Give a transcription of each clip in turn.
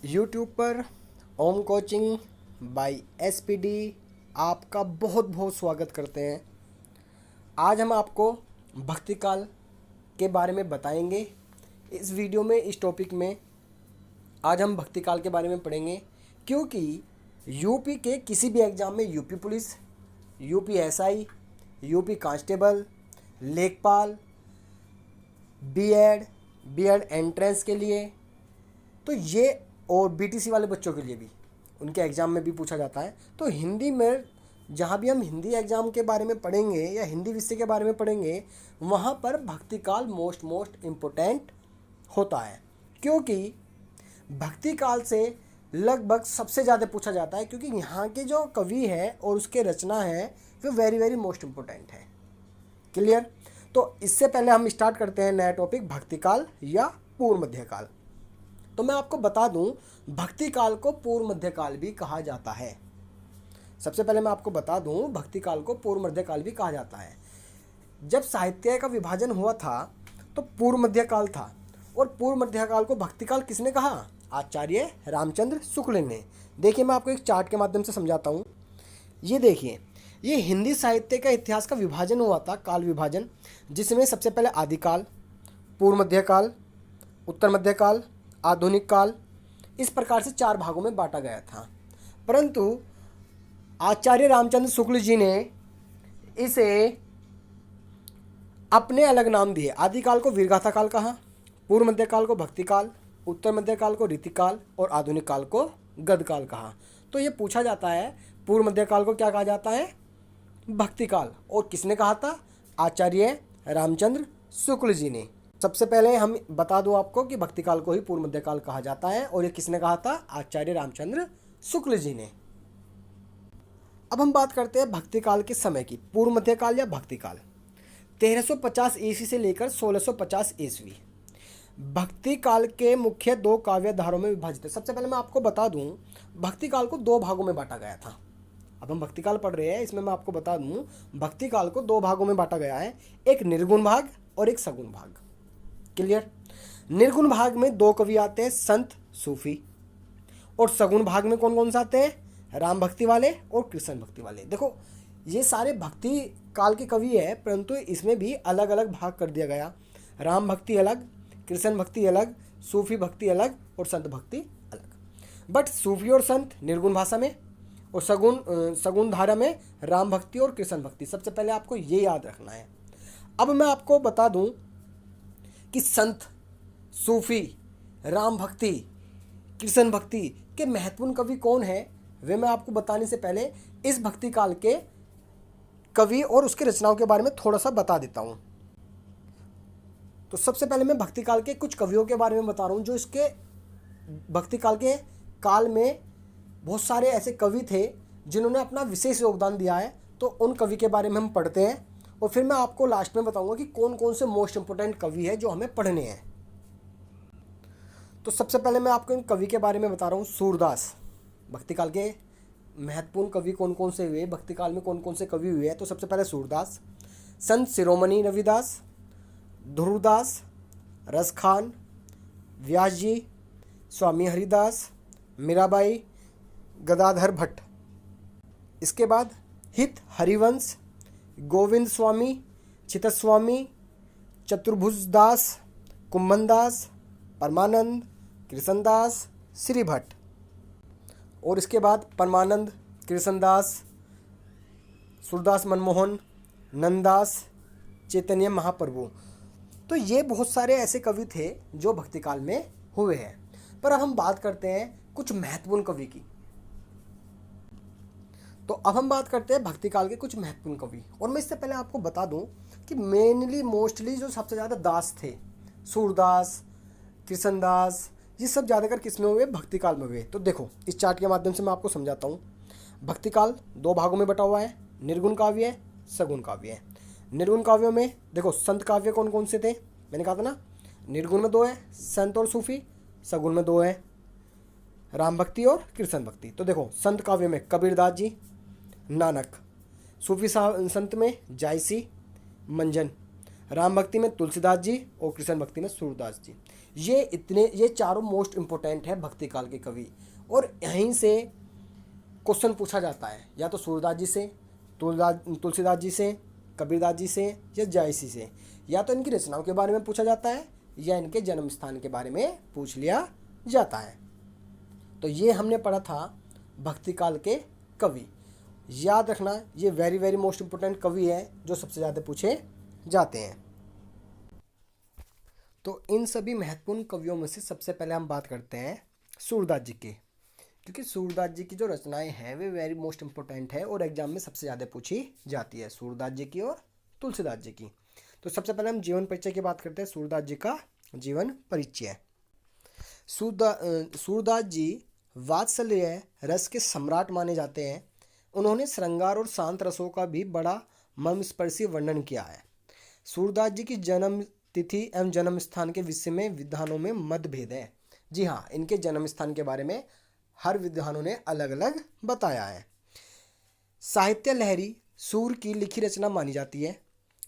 YouTube पर ओम coaching bye SPD आपका बहुत बहुत स्वागत करते हैं। आज हम आपको भक्ति काल के बारे में बताएंगे। इस वीडियो में इस टॉपिक में आज हम भक्ति काल के बारे में पढ़ेंगे, क्योंकि यूपी के किसी भी एग्ज़ाम में UP police, UP SI, UP constable, लेखपाल, बीएड एंट्रेंस के लिए, तो ये और बीटीसी वाले बच्चों के लिए भी उनके एग्ज़ाम में भी पूछा जाता है। तो हिंदी में जहाँ भी हम हिंदी एग्ज़ाम के बारे में पढ़ेंगे या हिंदी विषय के बारे में पढ़ेंगे, वहाँ पर भक्ति काल मोस्ट इम्पोर्टेंट होता है, क्योंकि भक्ति काल से लगभग सबसे ज़्यादा पूछा जाता है, क्योंकि यहाँ के जो कवि है और उसके रचना है वो वेरी मोस्ट इम्पोर्टेंट है। क्लियर? तो इससे पहले हम स्टार्ट करते हैं नया टॉपिक, भक्ति काल या पूर्व मध्यकाल। तो मैं आपको बता दूं, भक्ति काल को पूर्व मध्यकाल भी कहा जाता है। सबसे पहले मैं आपको बता दूं, भक्ति काल को पूर्व मध्यकाल भी कहा जाता है। जब साहित्य का विभाजन हुआ था तो पूर्व मध्यकाल था, और पूर्व मध्यकाल को भक्ति काल किसने कहा? आचार्य रामचंद्र शुक्ल ने। देखिए, मैं आपको एक चार्ट के माध्यम से समझाता हूँ। ये देखिए, ये हिंदी साहित्य का इतिहास का विभाजन हुआ था, काल विभाजन, जिसमें सबसे पहले आदिकाल, पूर्व मध्यकाल, उत्तर मध्यकाल, आधुनिक काल, इस प्रकार से 4 भागों में बांटा गया था। परंतु आचार्य रामचंद्र शुक्ल जी ने इसे अपने अलग नाम दिए। आदिकाल को वीरगाथा काल कहा, पूर्व मध्यकाल को भक्ति काल, उत्तर मध्यकाल को रीतिकाल और आधुनिक काल को गद्यकाल कहा। तो ये पूछा जाता है, पूर्व मध्यकाल को क्या कहा जाता है? भक्ति काल। और किसने कहा था? आचार्य रामचंद्र शुक्ल जी ने। सबसे पहले हम बता दूं आपको कि भक्ति काल को ही पूर्व मध्यकाल कहा जाता है, और ये किसने कहा था? आचार्य रामचंद्र शुक्ल जी ने। अब हम बात करते हैं भक्ति काल के समय की। पूर्व मध्यकाल या भक्ति काल 1350 ईस्वी से लेकर 1650 ईस्वी भक्ति काल के मुख्य 2 काव्य धारों में विभाजित है। सबसे पहले मैं आपको बता दूं, भक्ति काल को 2 भागों में बांटा गया था। अब हम भक्ति काल पढ़ रहे हैं, इसमें मैं आपको बता दूं, भक्ति काल को 2 भागों में बांटा गया है, एक निर्गुण भाग और एक सगुण भाग। क्लियर? निर्गुण भाग में 2 कवि आते हैं, संत सूफी, और सगुण भाग में कौन कौन से आते हैं? राम भक्ति वाले और कृष्ण भक्ति वाले। देखो, ये सारे भक्ति काल के कवि है, परंतु इसमें भी अलग अलग भाग कर दिया गया। राम भक्ति अलग, कृष्ण भक्ति अलग, सूफी भक्ति अलग और संत भक्ति अलग। बट सूफी और संत निर्गुण भाषा में, और सगुण धारा में राम भक्ति और कृष्ण भक्ति। सबसे पहले आपको ये याद रखना है। अब मैं आपको बता दूं कि संत, सूफी, राम भक्ति, कृष्ण भक्ति के महत्वपूर्ण कवि कौन है, वे मैं आपको बताने से पहले इस भक्ति काल के कवि और उसके रचनाओं के बारे में थोड़ा सा बता देता हूँ। तो सबसे पहले मैं भक्ति काल के कुछ कवियों के बारे में बता रहा हूँ, जो इसके भक्ति काल के काल में बहुत सारे ऐसे कवि थे जिन्होंने अपना विशेष योगदान दिया है। तो उन कवि के बारे में हम पढ़ते हैं, और फिर मैं आपको लास्ट में बताऊंगा कि कौन कौन से मोस्ट इंपोर्टेंट कवि है जो हमें पढ़ने हैं। तो सबसे पहले मैं आपको इन कवि के बारे में बता रहा हूँ। सूरदास। भक्ति काल के महत्वपूर्ण कवि कौन कौन से हुए, भक्ति काल में कौन कौन से कवि हुए हैं? तो सबसे पहले सूरदास, संत शिरोमणि रविदास, ध्रुवदास, रसखान, व्यास जी, स्वामी हरिदास, मीराबाई, गदाधर भट्ट। इसके बाद हित हरिवंश, गोविंद स्वामी, चितस्वामी, चतुर्भुजदास, कुंभनदास, परमानंद, कृष्णदास, श्री भट्ट। और इसके बाद परमानंद, कृष्णदास, सूरदास मनमोहन, नंददास, चैतन्य महाप्रभु। तो ये बहुत सारे ऐसे कवि थे जो भक्ति काल में हुए हैं। पर अब हम बात करते हैं कुछ महत्वपूर्ण कवि की। तो अब हम बात करते हैं भक्ति काल के कुछ महत्वपूर्ण कवि। और मैं इससे पहले आपको बता दूं कि मोस्टली जो सबसे ज़्यादा दास थे, सूरदास, कृष्णदास, ये सब ज़्यादातर किस में हुए? भक्ति काल में हुए। तो देखो, इस चार्ट के माध्यम से मैं आपको समझाता हूँ। भक्ति काल 2 भागों में बटा हुआ है, निर्गुण काव्य है, सगुण काव्य है। निर्गुण काव्यों में देखो, संत काव्य कौन कौन से थे? मैंने कहा था ना, निर्गुण में 2 है, संत और सूफी। सगुण में 2 है, राम भक्ति और कृष्ण भक्ति। तो देखो, संत काव्य में कबीरदास जी, नानक। सूफी संत में जायसी, मंजन। राम भक्ति में तुलसीदास जी और कृष्ण भक्ति में सूरदास जी। ये चारों मोस्ट इम्पोर्टेंट है भक्ति काल के कवि। और यहीं से क्वेश्चन पूछा जाता है, या तो सूरदास जी से, तुलसीदास जी से, कबीरदास जी से, या जायसी से। या तो इनकी रचनाओं के बारे में पूछा जाता है या इनके जन्म स्थान के बारे में पूछ लिया जाता है। तो ये हमने पढ़ा था भक्ति काल के कवि। याद रखना, ये वेरी वेरी मोस्ट इम्पोर्टेंट कवि हैं जो सबसे ज़्यादा पूछे जाते हैं। तो इन सभी महत्वपूर्ण कवियों में से सबसे पहले हम बात करते हैं सूरदास जी की, क्योंकि सूरदास जी की जो रचनाएं हैं वे वेरी मोस्ट इम्पोर्टेंट है और एग्जाम में सबसे ज़्यादा पूछी जाती है, सूरदास जी की और तुलसीदास जी की। तो सबसे पहले हम जीवन परिचय की बात करते हैं। सूरदास जी का जीवन परिचय। सूरदास जी वात्सल्य रस के सम्राट माने जाते हैं। उन्होंने श्रृंगार और शांत रसों का भी बड़ा मर्मस्पर्शी वर्णन किया है। सूरदास जी की जन्म तिथि एवं जन्म स्थान के विषय में विद्वानों में मतभेद है। जी हाँ, इनके जन्म स्थान के बारे में हर विद्वानों ने अलग अलग बताया है। साहित्य लहरी सूर की लिखी रचना मानी जाती है।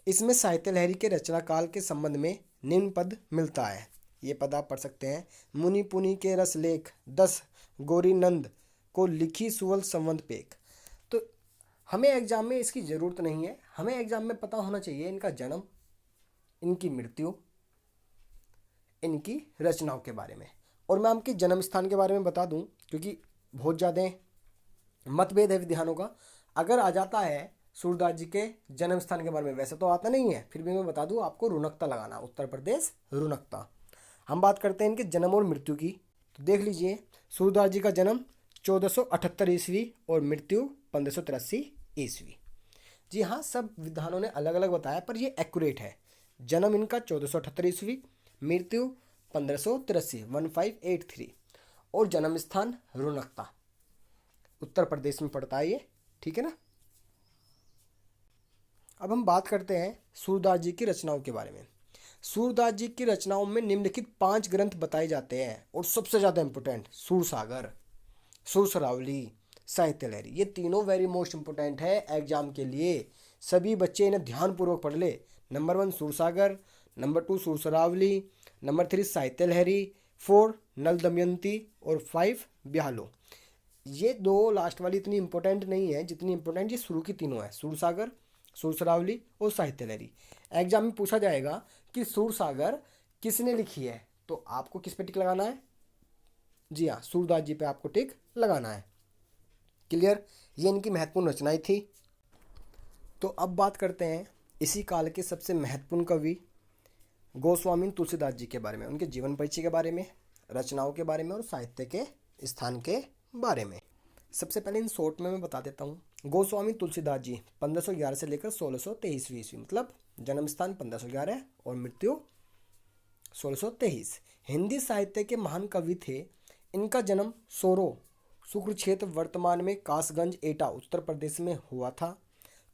इसमें साहित्य लहरी के रचना काल के संबंध में निम्न पद मिलता है। ये पद आप पढ़ सकते हैं। मुनि पुनि के रस लेख 10 गौरी नंद को लिखी सुवल संवंत पेक। तो हमें एग्जाम में इसकी ज़रूरत नहीं है, हमें एग्जाम में पता होना चाहिए इनका जन्म, इनकी मृत्यु, इनकी रचनाओं के बारे में। और मैं आपके जन्म स्थान के बारे में बता दूं, क्योंकि बहुत ज़्यादा मतभेद है विद्वानों का। अगर आ जाता है सूरदास जी के जन्म स्थान के बारे में, वैसे तो आता नहीं है, फिर भी मैं बता दूं आपको, रुनकता लगाना, उत्तर प्रदेश रुनकता। हम बात करते हैं इनके जन्म और मृत्यु की। तो देख लीजिए, सूरदास जी का जन्म 1478 ईस्वी और मृत्यु 1583 ईस्वी। जी हाँ, सब विद्वानों ने अलग अलग बताया पर ये एक्यूरेट है। जन्म इनका 1478 ईस्वी, मृत्यु 1583 1583, और जन्म स्थान रुनकता, उत्तर प्रदेश में पड़ता है ये, ठीक है ना। अब हम बात करते हैं सूरदास जी की रचनाओं के बारे में। सूरदास जी की रचनाओं में निम्नलिखित 5 ग्रंथ बताए जाते हैं, और सबसे ज़्यादा इंपॉर्टेंट सूरसागर, सुरसरावली, साहित्य लहरी, ये तीनों वेरी मोस्ट इंपॉर्टेंट है एग्जाम के लिए। सभी बच्चे इन्हें ध्यानपूर्वक पढ़ ले। नंबर 1 सूरसागर, नंबर 2 सुरसरावली, नंबर 3 साहित्य लहरी, 4 नल दमयंती, और 5 ब्यालो। ये दो लास्ट वाली इतनी इंपॉर्टेंट नहीं है जितनी इंपॉर्टेंट ये शुरू की तीनों है, सूरसागर, सुरसरावली और साहित्य लहरी। एग्जाम में पूछा जाएगा कि सूरसागर किसने लिखी है, तो आपको किस पे टिक लगाना है? जी हाँ, सूरदास जी पे आपको टिक लगाना है। क्लियर? ये इनकी महत्वपूर्ण रचनाएं थी। तो अब बात करते हैं इसी काल के सबसे महत्वपूर्ण कवि गोस्वामी तुलसीदास जी के बारे में, उनके जीवन परिचय के बारे में, रचनाओं के बारे में और साहित्य के स्थान के बारे में। सबसे पहले इन शॉर्ट में मैं बता देता हूँ। गोस्वामी तुलसीदास जी 1511 से लेकर 1623 ईस्वी, मतलब जन्म स्थान 1511 और मृत्यु 1623। हिंदी साहित्य के महान कवि थे। इनका जन्म सोरो सुकुरुक्षेत्र वर्तमान में कासगंज एटा उत्तर प्रदेश में हुआ था।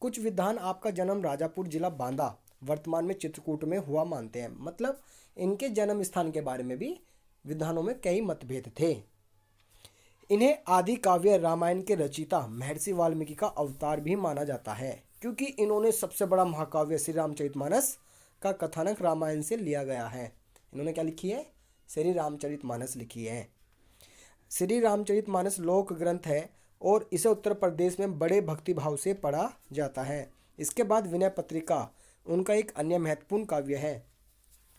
कुछ विद्वान आपका जन्म राजापुर जिला बांदा वर्तमान में चित्रकूट में हुआ मानते हैं। मतलब इनके जन्म स्थान के बारे में भी विद्वानों में कई मतभेद थे। इन्हें आदि काव्य रामायण के रचयिता महर्षि वाल्मीकि का अवतार भी माना जाता है, क्योंकि इन्होंने सबसे बड़ा महाकाव्य श्री रामचरितमानस का कथानक रामायण से लिया गया है। इन्होंने क्या लिखी है? श्री रामचरितमानस लिखी है। श्री रामचरितमानस लोक ग्रंथ है और इसे उत्तर प्रदेश में बड़े भक्तिभाव से पढ़ा जाता है। इसके बाद विनय पत्रिका उनका एक अन्य महत्वपूर्ण काव्य है।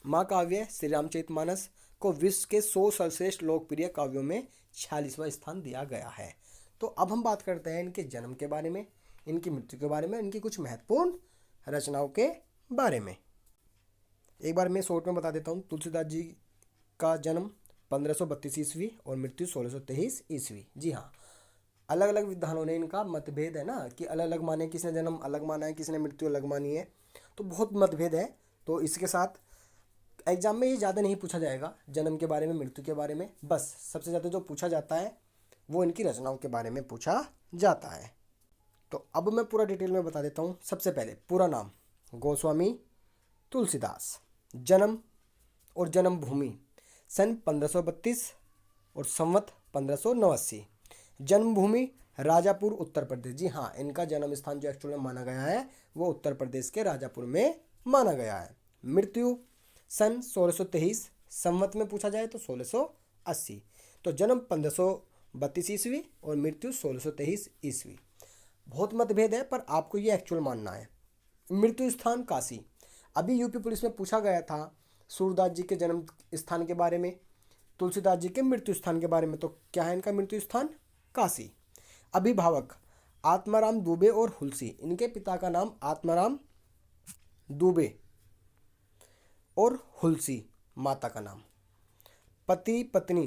महाकाव्य श्री रामचरितमानस को विश्व के 100 सर्वश्रेष्ठ लोकप्रिय काव्यों में 46वां स्थान दिया गया है। तो अब हम बात करते हैं इनके जन्म के बारे में, इनकी मृत्यु के बारे में, इनकी कुछ महत्वपूर्ण रचनाओं के बारे में। एक बार मैं शॉर्ट में बता देता हूँ। तुलसीदास जी का जन्म 1532 ईस्वी और मृत्यु 1623 ईस्वी। जी हाँ, अलग अलग विद्वानों ने, इनका मतभेद है ना कि अलग अलग माने, किसने जन्म अलग माना है, किसने मृत्यु अलग मानी है, तो बहुत मतभेद है। तो इसके साथ एग्जाम में ये ज़्यादा नहीं पूछा जाएगा जन्म के बारे में, मृत्यु के बारे में। बस सबसे ज़्यादा जो पूछा जाता है वो इनकी रचनाओं के बारे में पूछा जाता है। तो अब मैं पूरा डिटेल में बता देता हूँ। सबसे पहले पूरा नाम गोस्वामी तुलसीदास, जन्म और जन्म भूमि सन 1532 और संवत 1589। जन्मभूमि राजापुर उत्तर प्रदेश। जी हाँ, इनका जन्म स्थान जो एक्चुअल में माना गया है वो उत्तर प्रदेश के राजापुर में माना गया है। मृत्यु सन 1623 संवत में पूछा जाए तो 1680। तो जन्म 1532 ईस्वी और मृत्यु 1623 ईस्वी। बहुत मतभेद है पर आपको ये एक्चुअल मानना है। मृत्यु स्थान काशी। अभी यूपी पुलिस में पूछा गया था सूरदास जी के जन्म स्थान के बारे में, तुलसीदास जी के मृत्यु स्थान के बारे में। तो क्या है इनका मृत्यु स्थान? काशी। अभिभावक आत्माराम दुबे और हुलसी। इनके पिता का नाम आत्माराम दुबे और हुलसी माता का नाम। पति पत्नी,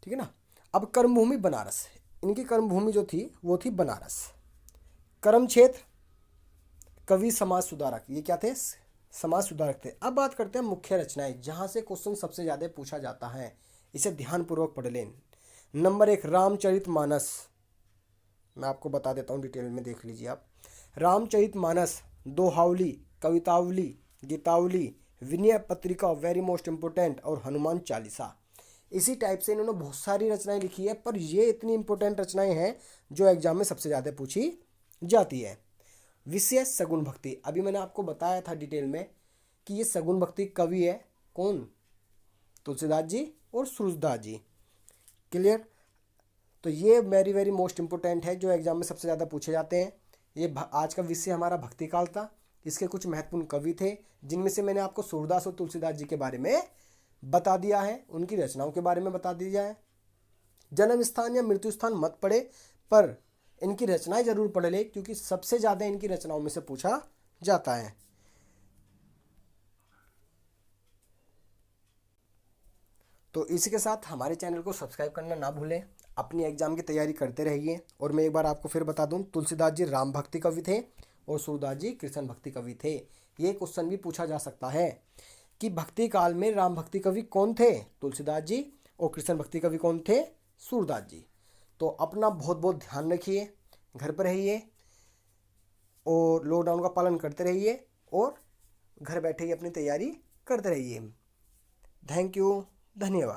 ठीक है ना। अब कर्मभूमि बनारस। इनकी कर्मभूमि जो थी वो थी बनारस। कर्म क्षेत्र कवि समाज सुधारक। ये क्या थे? समाज सुधारक थे। अब बात करते हैं मुख्य रचनाएं, जहां से क्वेश्चन सबसे ज़्यादा पूछा जाता है। इसे ध्यानपूर्वक पढ़ लें। नंबर 1 रामचरितमानस। मैं आपको बता देता हूँ, डिटेल में देख लीजिए आप। Ramcharitmanas, Dohavali, Kavitavali, Gitavali, Vinay Patrika very most important, और हनुमान चालीसा। इसी टाइप से इन्होंने बहुत सारी रचनाएं लिखी है, पर ये इतनी इंपॉर्टेंट रचनाएं हैं जो एग्जाम में सबसे ज़्यादा पूछी जाती है। विषय सगुण भक्ति। अभी मैंने आपको बताया था डिटेल में कि ये सगुण भक्ति कवि है कौन? तुलसीदास जी और सूरदास जी। क्लियर? तो ये वेरी वेरी मोस्ट इम्पोर्टेंट है जो एग्जाम में सबसे ज़्यादा पूछे जाते हैं। ये आज का विषय हमारा भक्ति काल था। इसके कुछ महत्वपूर्ण कवि थे जिनमें से मैंने आपको सूरदास और तुलसीदास जी के बारे में बता दिया है, उनकी रचनाओं के बारे में बता दिया है। जन्म स्थान या मृत्यु स्थान मत पढ़े, पर इनकी रचनाएं जरूर पढ़ ले, क्योंकि सबसे ज़्यादा इनकी रचनाओं में से पूछा जाता है। तो इसी के साथ हमारे चैनल को सब्सक्राइब करना ना भूलें। अपनी एग्जाम की तैयारी करते रहिए। और मैं एक बार आपको फिर बता दूं, तुलसीदास जी राम भक्ति कवि थे और सूरदास जी कृष्ण भक्ति कवि थे। ये क्वेश्चन भी पूछा जा सकता है कि भक्ति काल में राम भक्ति कवि कौन थे? तुलसीदास जी। और कृष्ण भक्ति कवि कौन थे? सूरदास जी। तो अपना बहुत बहुत ध्यान रखिए, घर पर रहिए और लॉकडाउन का पालन करते रहिए और घर बैठे ही अपनी तैयारी करते रहिए। थैंक यू, धन्यवाद।